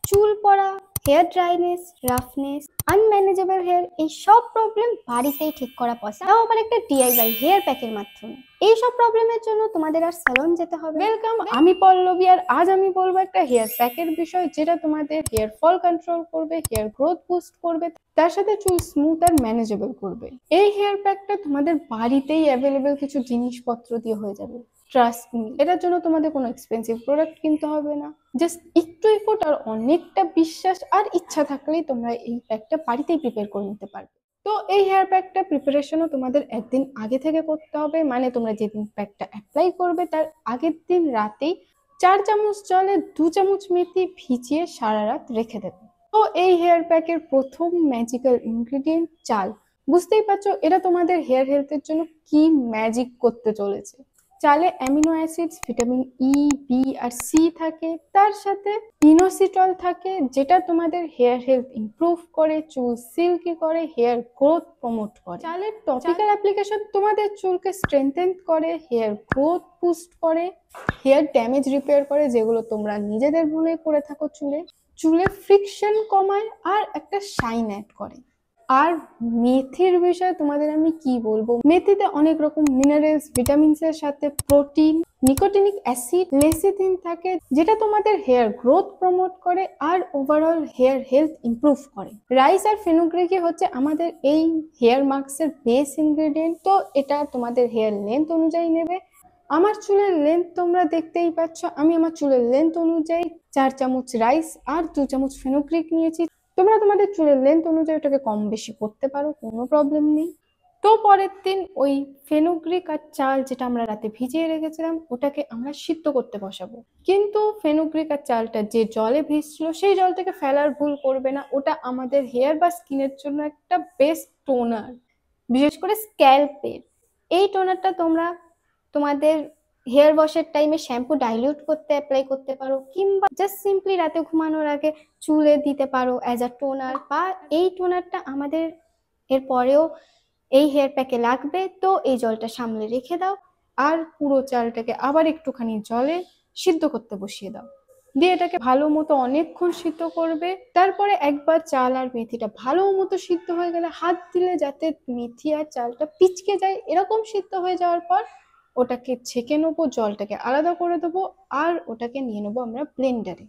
চুল পড়া, hair dryness, roughness, unmanageable hair, এই সব প্রবলেম বাড়িতেই ঠিক করা পসিবল, তাও আবার একটা ডিআইওয়াই হেয়ার প্যাকের মাধ্যমে। এই সব প্রবলেমের জন্য তোমাদের আর স্যালন যেতে হবে। ওয়েলকাম, আমি পল্লবী, আর আজ আমি বলবো একটা হেয়ার প্যাকের বিষয়, যেটা তোমাদের হেয়ার ফল কন্ট্রোল করবে, হেয়ার গ্রোথ বুস্ট করবে, তার সাথে চুল স্মুথ আর ম্যানেজেবল করবে। এই হেয়ার প্যাকটা তোমাদের বাড়িতেই অ্যাভেলেবেল কিছু জিনিসপত্র দিয়ে হয়ে যাবে। ট্রাস্ট মি, এটার জন্য তোমাদের কোনো এক্সপেন্সিভ প্রোডাক্ট কিনতে হবে না। জাস্ট একটু এফোর্ট আর অনেকটা বিশ্বাস আর ইচ্ছা থাকলেই তোমরা এই প্যাকটা বাড়িতেই প্রিপেয়ার করে নিতে পারবে। তো এই হেয়ার প্যাকটা প্রিপারেশনও তোমাদের একদিন আগে থেকে করতে হবে, মানে তোমরা যেদিন প্যাকটা অ্যাপ্লাই করবে তার আগের দিন রাতেই 4 চামচ জলে 2 চামচ মেথি ভিজিয়ে সারা রাত রেখে দেবে। তো এই হেয়ার প্যাকের প্রথম ম্যাজিক্যাল ইনগ্রিডিয়েন্ট চাল। বুঝতেই পারছো এটা তোমাদের হেয়ার হেলথের জন্য কি ম্যাজিক করতে চলেছে। চালে amino acids, vitamin E, B আর সি থাকে, তার সাথে ইনোসিটল থাকে, যেটা তোমাদের হেয়ার হেলথ ইমপ্রুভ করে, চুল সিল্কি করে, হেয়ার গ্রোথ প্রমোট করে। চালের টপিক্যাল অ্যাপ্লিকেশন তোমাদের চুলকে স্ট্রেংথেন করে, হেয়ার গ্রোথ বুস্ট করে, হেয়ার ড্যামেজ রিপেয়ার করে, যেগুলো তোমরা নিজেদের ভুলে করে থাকো চুলে ফ্রিকশন কমায় আর একটা শাইন অ্যাড করে। আর মেথির বিষয়ে তোমাদের আমি কি বলবো, মেথিতে অনেক রকম মিনারেলস, ভিটামিনস এর সাথে প্রোটিন, নিকোটিনিক অ্যাসিড, লেসিথিন থাকে, যেটা তোমাদের হেয়ার গ্রোথ প্রমোট করে আর ওভারঅল হেয়ার হেলথ ইমপ্রুভ করে। রাইস আর ফেনুগ্রিক হচ্ছে আমাদের এই হেয়ার মাস্কের বেস ইনগ্রেডিয়েন্ট। তো এটা তোমাদের হেয়ার লেন্থ অনুযায়ী নেবে। আমার চুলের লেন্থ তোমরা দেখতেই পাচ্ছ, আমি আমার চুলের লেন্থ অনুযায়ী 4 চামচ রাইস আর 2 চামচ ফেনুগ্রিক নিয়েছি। তোমরা তোমাদের চুলের লেন্থ অনুযায়ী ওটাকে কম বেশি করতে পারো, কোনো প্রবলেম নেই। তো পরের দিন ওই ফেনুগ্রিক আর চাল যেটা আমরা রাতে ভিজিয়ে রেখেছিলাম, ওটাকে আমরা সিদ্ধ করতে বসাবো। কিন্তু ফেনুগ্রিক আর চালটা যে জলে ভিজছিল সেই জলটাকে ফেলার ভুল করবে না, ওটা আমাদের হেয়ার বা স্কিনের জন্য একটা বেস্ট টোনার, বিশেষ করে স্ক্যাল্পের। এই টোনারটা তোমরা তোমাদের হেয়ার ওয়াশের টাইমে শ্যাম্পু ডাইলিউট করতে অ্যাপ্লাই করতে পারো, কিংবা জাস্ট সিম্পলি রাতে ঘুমানোর আগে চুলে দিতে পারো অ্যাজ আ টোনার। বা এই টোনারটা আমাদের এর পরেও এই হেয়ার প্যাকে লাগবে, তো এই জলটা সামলে রেখে দাও আর পুরো চালটাকে আবার একটুখানি জলে সিদ্ধ করতে বসিয়ে দাও। দিয়ে এটাকে ভালো মতো অনেকক্ষণ সিদ্ধ করবে। তারপরে একবার চাল আর মেথিটা ভালো মতো সিদ্ধ হয়ে গেলে হাত দিলে যাতে মেথি আর চালটা পিচকে যায়, এরকম সিদ্ধ হয়ে যাওয়ার পর ওটাকে ছেঁকে নেবো, জলটাকে আলাদা করে দেবো আর ওটাকে নিয়ে নেবো আমরা ব্লেন্ডারে।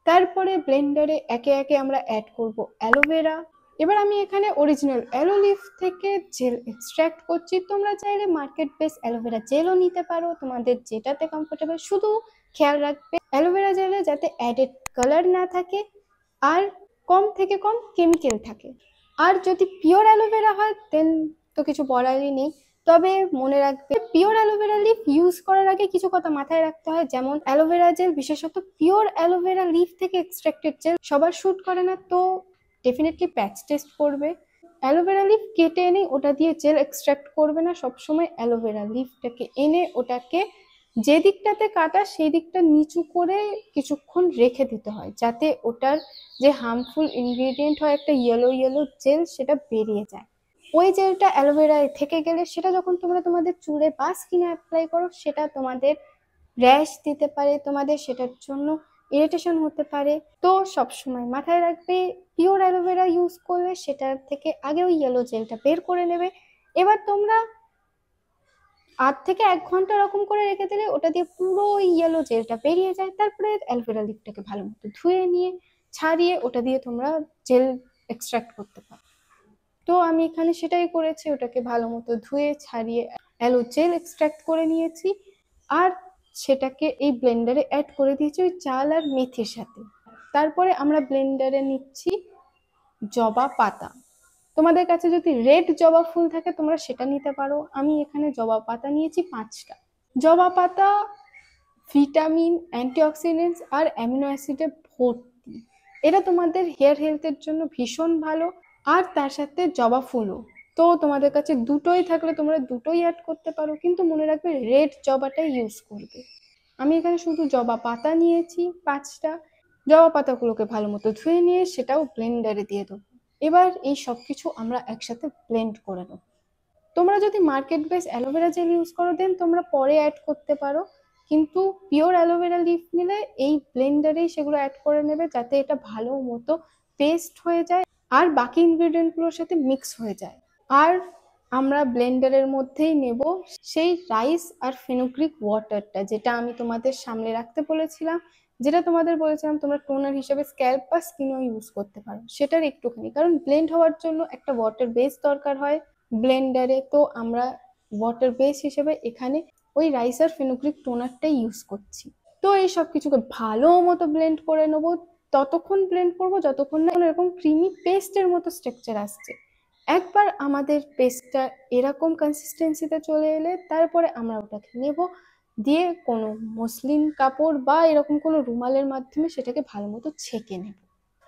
তারপরে ব্লেন্ডারে একে একে আমরা অ্যাড করব অ্যালোভেরা। এবার আমি এখানে অরিজিনাল অ্যালো লিফ থেকে জেল এক্সট্রাক্ট করছি। তোমরা চাইলে মার্কেট বেস অ্যালোভেরা জেলও নিতে পারো, তোমাদের যেটাতে কমফোর্টেবল। শুধু খেয়াল রাখবে অ্যালোভেরা জেলে যাতে অ্যাডেড কালার না থাকে আর কম থেকে কম কেমিক্যাল থাকে। আর যদি পিওর অ্যালোভেরা হয় দেন তো কিছু বলারই নেই। তবে মনে রাখবে পিওর অ্যালোভেরা লিফ ইউজ করার আগে কিছু কথা মাথায় রাখতে হয়, যেমন অ্যালোভেরা জেল, বিশেষত পিওর অ্যালোভেরা লিফ থেকে এক্সট্রাক্টেড জেল সবার শুট করে না, তো ডেফিনেটলি প্যাচ টেস্ট করবে। অ্যালোভেরা লিফ কেটে এনে ওটা দিয়ে জেল এক্সট্রাক্ট করবে না, সবসময় অ্যালোভেরা লিফটাকে এনে ওটাকে যে দিকটাতে কাটা সেই দিকটা নিচু করে কিছুক্ষণ রেখে দিতে হয়, যাতে ওটার যে হার্মফুল ইনগ্রেডিয়েন্ট হয় একটা ইয়েলো ইয়েলো জেল, সেটা বেরিয়ে যায়। ওই জেলটা অ্যালোভেরায় থেকে গেলে সেটা যখন তোমরা তোমাদের চুলে বা স্কিনে অ্যাপ্লাই করো, সেটা তোমাদের র্যাশ দিতে পারে, তোমাদের সেটার জন্য ইরিটেশন হতে পারে। তো সবসময় মাথায় রাখবে পিওর অ্যালোভেরা ইউজ করলে সেটার থেকে আগে ওই ইয়েলো জেলটা বের করে নেবে। এবার তোমরা 8 থেকে 1 ঘন্টা এরকম করে রেখে দিলে ওটা দিয়ে পুরো ইয়েলো জেলটা বেরিয়ে যায়। তারপরে অ্যালোভেরা লিফটাকে ভালো মতো ধুয়ে নিয়ে ছাড়িয়ে ওটা দিয়ে তোমরা জেল এক্সট্রাক্ট করতে পারো। তো আমি এখানে সেটাই করেছি, ওটাকে ভালো মতো ধুয়ে ছাড়িয়ে অ্যালো জেল এক্সট্রাক্ট করে নিয়েছি আর সেটাকে এই ব্লেন্ডারে অ্যাড করে দিয়েছি ওই চাল আর মেথির সাথে। তারপরে আমরা ব্লেন্ডারে নিচ্ছি জবা পাতা। তোমাদের কাছে যদি রেড জবা ফুল থাকে তোমরা সেটা নিতে পারো, আমি এখানে জবা পাতা নিয়েছি 5টা। জবা পাতা ভিটামিন, অ্যান্টিঅক্সিডেন্টস আর অ্যামিনো অ্যাসিডে ভর্তি, এটা তোমাদের হেয়ার হেলথের জন্য ভীষণ ভালো। আর তার সাথে জবা ফুলও, তো তোমাদের কাছে দুটোই থাকলে তোমরা দুটোই অ্যাড করতে পারো, কিন্তু মনে রাখবে রেড জবাটাই ইউজ করবে। আমি এখানে শুধু জবা পাতা নিয়েছি 5টা। জবা পাতাগুলোকে ভালো মতো ধুয়ে নিয়ে সেটাও ব্লেন্ডারে দিয়ে দেবো। এবার এই সব কিছু আমরা একসাথে ব্লেন্ড করে নেবো। তোমরা যদি market base aloe vera gel use করো দেন তোমরা পরে অ্যাড করতে পারো, কিন্তু পিওর অ্যালোভেরা লিফ নিলে এই ব্লেন্ডারেই সেগুলো অ্যাড করে নেবে, যাতে এটা ভালো মতো পেস্ট হয়ে যায় আর বাকি ইনগ্রেডিয়েন্টগুলোর সাথে মিক্স হয়ে যায়। আর আমরা ব্লেন্ডারের মধ্যেই নেব সেই রাইস আর ফেনুগ্রিক ওয়াটারটা, যেটা আমি তোমাদের সামনে রাখতে বলেছিলাম, যেটা তোমাদের বলেছিলাম তোমরা টোনার হিসেবে স্ক্যাল্প বা স্কিনও ইউজ করতে পারো, সেটার একটুখানি, কারণ ব্লেন্ড হওয়ার জন্য একটা ওয়াটার বেস দরকার হয় ব্লেন্ডারে। তো আমরা ওয়াটার বেস হিসেবে এখানে ওই রাইস আর ফেনুগ্রিক টোনারটাই ইউজ করছি। তো এই সব কিছুকে ভালো মতো ব্লেন্ড করে নেবো, ততক্ষণ ব্লেন্ড করবো যতক্ষণ না এরকম ক্রিমি পেস্টের মতো স্ট্রাকচার আসছে। একবার আমাদের পেস্টটা এরকম কনসিস্টেন্সিতে চলে এলে তারপরে আমরা ওটাকে নেব, দিয়ে কোনো মসলিন কাপড় বা এরকম কোনো রুমালের মাধ্যমে সেটাকে ভালো মতো ছেঁকে নেব।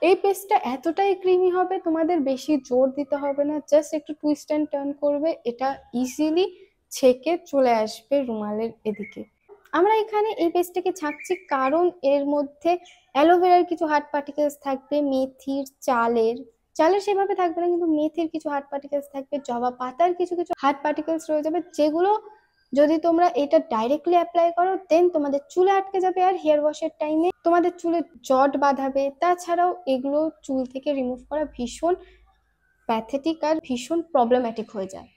এই পেস্টটা এতটাই ক্রিমি হবে, তোমাদের বেশি জোর দিতে হবে না, জাস্ট একটু টুইস্ট অ্যান্ড টার্ন করবে, এটা ইজিলি ছেঁকে চলে আসবে রুমালের এদিকে। আমরা এখানে এই পেস্টটাকে ছাঁকছি কারণ এর মধ্যে অ্যালোভেরার কিছু হার্ড পার্টিকেলস থাকবে, মেথির, চালের সেভাবে থাকবে না, কিন্তু মেথির কিছু হার্ড পার্টিকেলস থাকবে, জবা পাতার কিছু কিছু হার্ড পার্টিকেলস রয়ে যাবে, যেগুলো যদি তোমরা এটা ডাইরেক্টলি অ্যাপ্লাই করো দেন তোমাদের চুলে আটকে যাবে আর হেয়ার ওয়াশের টাইমে তোমাদের চুলে জট বাঁধাবে। তাছাড়াও এগুলো চুল থেকে রিমুভ করা ভীষণ প্যাথেটিক আর ভীষণ প্রবলেম্যাটিক হয়ে যায়।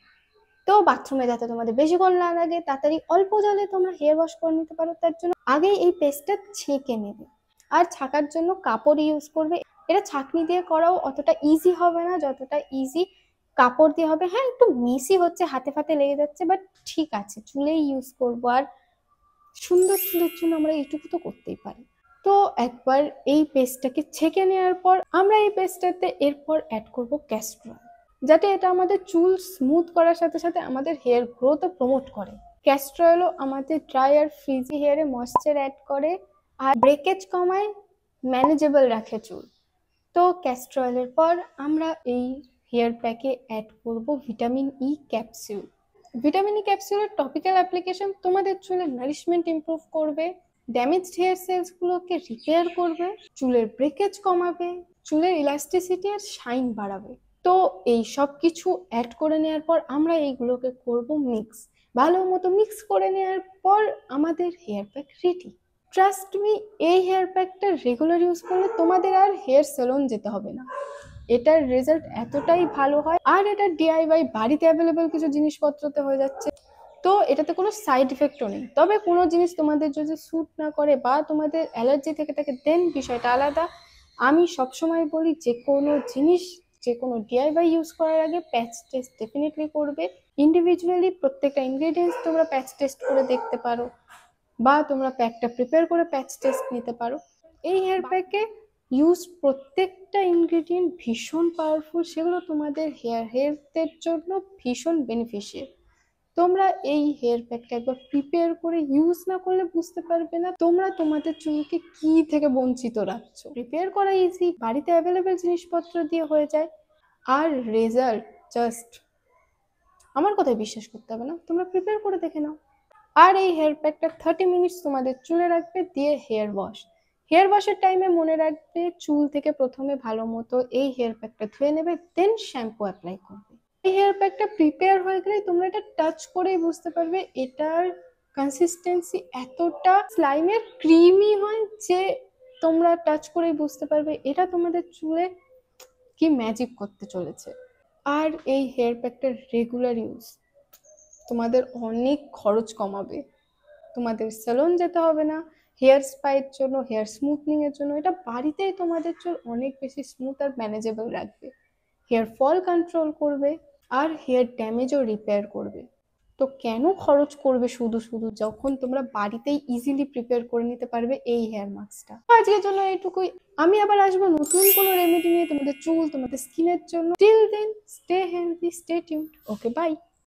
তো বাথরুমে যাতে তোমাদের বেশিক্ষণ না লাগে, তাড়াতাড়ি অল্প জলে তোমরা হেয়ার ওয়াশ করে নিতে পারো, তার জন্য আগেই এই পেস্টটা ছেঁকে নেবে। আর ছাকার জন্য কাপড় ইউজ করবে। এটা ছাঁকনি দিয়ে করাও অতটা ইজি হবে না যতটা ইজি কাপড় দিয়ে হবে। হ্যাঁ, একটু মেসি হচ্ছে, হাতে ফাতে লেগে যাচ্ছে, বাট ঠিক আছে, চুলেই ইউজ করবো আর সুন্দর চুলের জন্য আমরা এইটুকু তো করতেই পারি। তো একবার এই পেস্টটাকে ছেঁকে নেওয়ার পর আমরা এই পেস্টটাতে এরপর অ্যাড করব ক্যাস্টর অয়েল, যাতে এটা আমাদের চুল স্মুথ করার সাথে সাথে আমাদের হেয়ার গ্রোথও প্রমোট করে। ক্যাস্টর অয়েলও আমাদের ড্রাই আর ফ্রিজি হেয়ারে ময়েশ্চার অ্যাড করে আর ব্রেকেজ কমায়, ম্যানেজেবল রাখে চুল। তো ক্যাস্টর অয়েলের পর আমরা এই হেয়ার প্যাকে অ্যাড করব vitamin E capsule. Vitamin E ক্যাপসুলের টপিক্যাল অ্যাপ্লিকেশন তোমাদের চুলের নারিশমেন্ট ইমপ্রুভ করবে, ড্যামেজড হেয়ার সেলসগুলোকে রিপেয়ার করবে, চুলের ব্রেকেজ কমাবে, চুলের ইলাস্টিসিটি আর শাইন বাড়াবে। তো এই সব কিছু অ্যাড করে নেওয়ার পর আমরা এইগুলোকে করব মিক্স। ভালো মতো মিক্স করে নেওয়ার পর আমাদের hair pack ready. Trust me, এই হেয়ার প্যাকটা রেগুলার ইউজ করলে তোমাদের আর হেয়ার সেলুন যেতে হবে না। এটার রেজাল্ট এতটাই ভালো হয় আর এটা ডিআইওয়াই বাড়িতে অ্যাভেলেবেল কিছু জিনিসপত্রতে হয়ে যাচ্ছে। তো এটাতে কোনো সাইড ইফেক্টও নেই। তবে কোনো জিনিস তোমাদের যদি স্যুট না করে বা তোমাদের অ্যালার্জি থেকে থাকে দেন বিষয়টা আলাদা। আমি সবসময় বলি যে কোনো জিনিস, যে কোনো ডিআইওয়াই ইউজ করার আগে প্যাচ টেস্ট ডেফিনেটলি করবে। ইন্ডিভিজুয়ালি প্রত্যেকটা ইনগ্রেডিয়েন্টস তোমরা প্যাচ টেস্ট করে দেখতে পারো বা তোমরা প্যাকটা প্রিপেয়ার করে প্যাচ টেস্ট নিতে পারো। এই হেয়ার প্যাকে ইউজ প্রত্যেকটা ইনগ্রেডিয়েন্ট ভীষণ পাওয়ারফুল, সেগুলো তোমাদের হেয়ার হেলথের জন্য ভীষণ বেনিফিশিয়াল। তোমরা এই হেয়ার প্যাকটা একবার প্রিপেয়ার করে ইউজ না করলে বুঝতে পারবে না তোমরা তোমাদের চুলকে কি থেকে বঞ্চিত রাখছো। প্রিপেয়ার করা ইজি, বাড়িতে অ্যাভেলেবেল জিনিসপত্র দিয়ে হয়ে যায়, আর রেজাল্ট জাস্ট, আমার কথায় বিশ্বাস করতে হবে না, তোমরা প্রিপেয়ার করে দেখে নাও। আর এই হেয়ার প্যাকটা 30 মিনিটস তোমাদের চুলে রাখবে, দিয়ে হেয়ার ওয়াশের টাইমে মনে রাখবে চুল থেকে প্রথমে ভালো মতো এই হেয়ার প্যাকটা ধুয়ে নেবে, দেন শ্যাম্পু অ্যাপ্লাই করবে। এই হেয়ার প্যাকটা প্রিপেয়ার হয়ে গেলে তোমরা এটা টাচ করেই বুঝতে পারবে এটার কনসিস্টেন্সি এতটা স্লাইমের ক্রিমি হয় যে তোমরা টাচ করেই বুঝতে পারবে এটা তোমাদের চুলে কি ম্যাজিক করতে চলেছে। আর এই হেয়ার প্যাকটার রেগুলার ইউজ তোমাদের অনেক খরচ কমাবে, তোমাদের সেলুন যেতে হবে না হেয়ার স্পায়ের জন্য, হেয়ার স্মুথনিং এর জন্য। এটা বাড়িতেই তোমাদের চুল অনেক বেশি স্মুথ আর ম্যানেজেবল রাখবে, হেয়ার ফল কন্ট্রোল করবে আর হেয়ার ড্যামেজও রিপেয়ার করবে। তো কেন খরচ করবে শুধু শুধু, যখন তোমরা বাড়িতেই ইজিলি প্রিপেয়ার করে নিতে পারবে এই হেয়ার মাস্কটা। আজকের জন্য এইটুকুই। আমি আবার আসবো নতুন কোনো রেমেডি নিয়ে তোমাদের চুল, তোমাদের স্কিনের জন্য। Till then stay healthy, stay tuned. Okay, by.